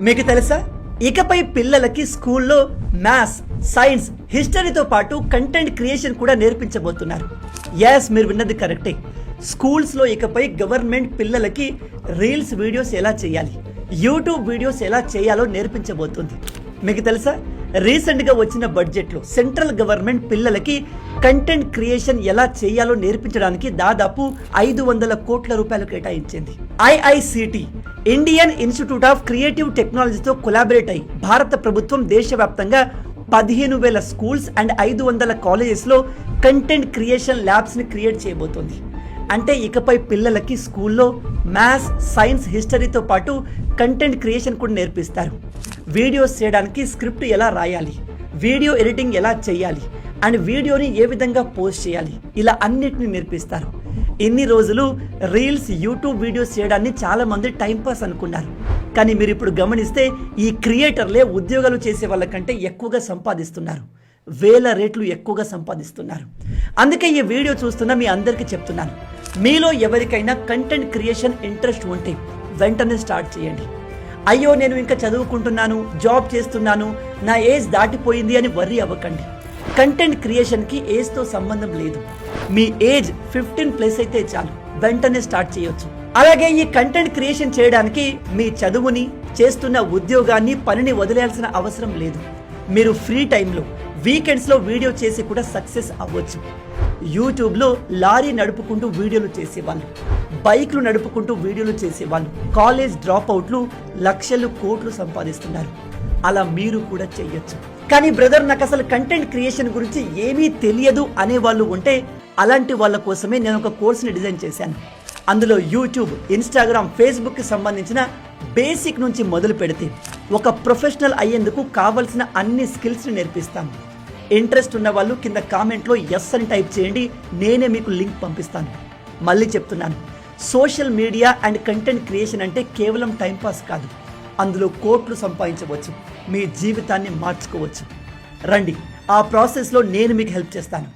మీకు తెలుసా, ఇకపై పిల్లలకి స్కూల్లో మ్యాథ్స్, సైన్స్, హిస్టరీతో పాటు కంటెంట్ క్రియేషన్ కూడా నేర్పించబోతున్నారు. మీరు విన్నది కరెక్టే. స్కూల్స్లో ఇకపై గవర్నమెంట్ పిల్లలకి రీల్స్ వీడియోస్ ఎలా చేయాలి, యూట్యూబ్ వీడియోస్ ఎలా చేయాలో నేర్పించబోతుంది. మీకు తెలుసా, రీసెంట్గా వచ్చిన బడ్జెట్లో సెంట్రల్ గవర్నమెంట్ పిల్లలకి కంటెంట్ క్రియేషన్ ఎలా చేయాలో నేర్పించడానికి దాదాపు 500 కోట్ల రూపాయలు కేటాయించింది. IICT, Indian institute of creative టెక్నాలజీతో కొలాబరేట్ అయి భారత ప్రభుత్వం దేశవ్యాప్తంగా 15,000 స్కూల్స్ అండ్ 500 కాలేజెస్లో కంటెంట్ క్రియేషన్ ల్యాబ్స్ని క్రియేట్ చేయబోతోంది. అంటే ఇకపై పిల్లలకి స్కూల్లో మ్యాథ్స్, సైన్స్, హిస్టరీతో పాటు కంటెంట్ క్రియేషన్ కూడా నేర్పిస్తారు. వీడియోస్ చేయడానికి స్క్రిప్ట్ ఎలా రాయాలి, వీడియో ఎడిటింగ్ ఎలా చేయాలి అండ్ వీడియోని ఏ విధంగా పోస్ట్ చేయాలి, ఇలా అన్నిటిని నేర్పిస్తారు. ఇన్ని రోజులు రీల్స్, యూట్యూబ్ వీడియోస్ చేయడాన్ని చాలామంది టైంపాస్ అనుకున్నారు. కానీ మీరు ఇప్పుడు గమనిస్తే ఈ క్రియేటర్లే ఉద్యోగాలు చేసే వాళ్ళకంటే ఎక్కువగా సంపాదిస్తున్నారు. 1000 రెట్లు ఎక్కువగా సంపాదిస్తున్నారు. అందుకే ఈ వీడియో చూస్తున్న మీ అందరికీ చెప్తున్నాను, మీలో ఎవరికైనా కంటెంట్ క్రియేషన్ ఇంట్రెస్ట్ ఉంటే వెంటనే స్టార్ట్ చేయండి. అయ్యో నేను ఇంకా చదువుకుంటున్నాను, జాబ్ చేస్తున్నాను, నా ఏజ్ దాటిపోయింది అని వర్రీ అవ్వకండి. కంటెంట్ క్రియేషన్కి ఏజ్తో సంబంధం లేదు. మీ ఏజ్ 15+ అయితే చాలు, వెంటనే స్టార్ట్ చేయొచ్చు. అలాగే ఈ కంటెంట్ క్రియేషన్ చేయడానికి మీ చదువుని, చేస్తున్న ఉద్యోగాన్ని, పనిని వదిలేయాల్సిన అవసరం లేదు. మీరు ఫ్రీ టైంలో, వీకెండ్స్లో వీడియో చేసి కూడా సక్సెస్ అవ్వచ్చు. యూట్యూబ్లో లారీ నడుపుకుంటూ వీడియోలు చేసేవాళ్ళు, బైక్లు నడుపుకుంటూ వీడియోలు చేసేవాళ్ళు, కాలేజ్ డ్రాప్ అవుట్లు లక్షలు, కోట్లు సంపాదిస్తున్నారు. అలా మీరు కూడా చెయ్యొచ్చు. కానీ బ్రదర్, నాకు అసలు కంటెంట్ క్రియేషన్ గురించి ఏమీ తెలియదు అనే వాళ్ళు ఉంటే అలాంటి వాళ్ళ కోసమే నేను ఒక కోర్స్ని డిజైన్ చేశాను. అందులో యూట్యూబ్, ఇన్స్టాగ్రామ్, ఫేస్బుక్కి సంబంధించిన బేసిక్ నుంచి మొదలు పెడితే ఒక ప్రొఫెషనల్ అయ్యేందుకు కావలసిన అన్ని స్కిల్స్ని నేర్పిస్తాను. ఇంట్రెస్ట్ ఉన్న వాళ్ళు కింద కామెంట్లో ఎస్ అని టైప్ చేయండి, నేనే మీకు లింక్ పంపిస్తాను. మళ్ళీ చెప్తున్నాను, social media and content creation అంటే కేవలం టైంపాస్ కాదు, అందులో కోట్లు సంపాదించవచ్చు, మీ జీవితాన్ని మార్చుకోవచ్చు. రండి, ఆ ప్రాసెస్లో నేను మీకు హెల్ప్ చేస్తాను.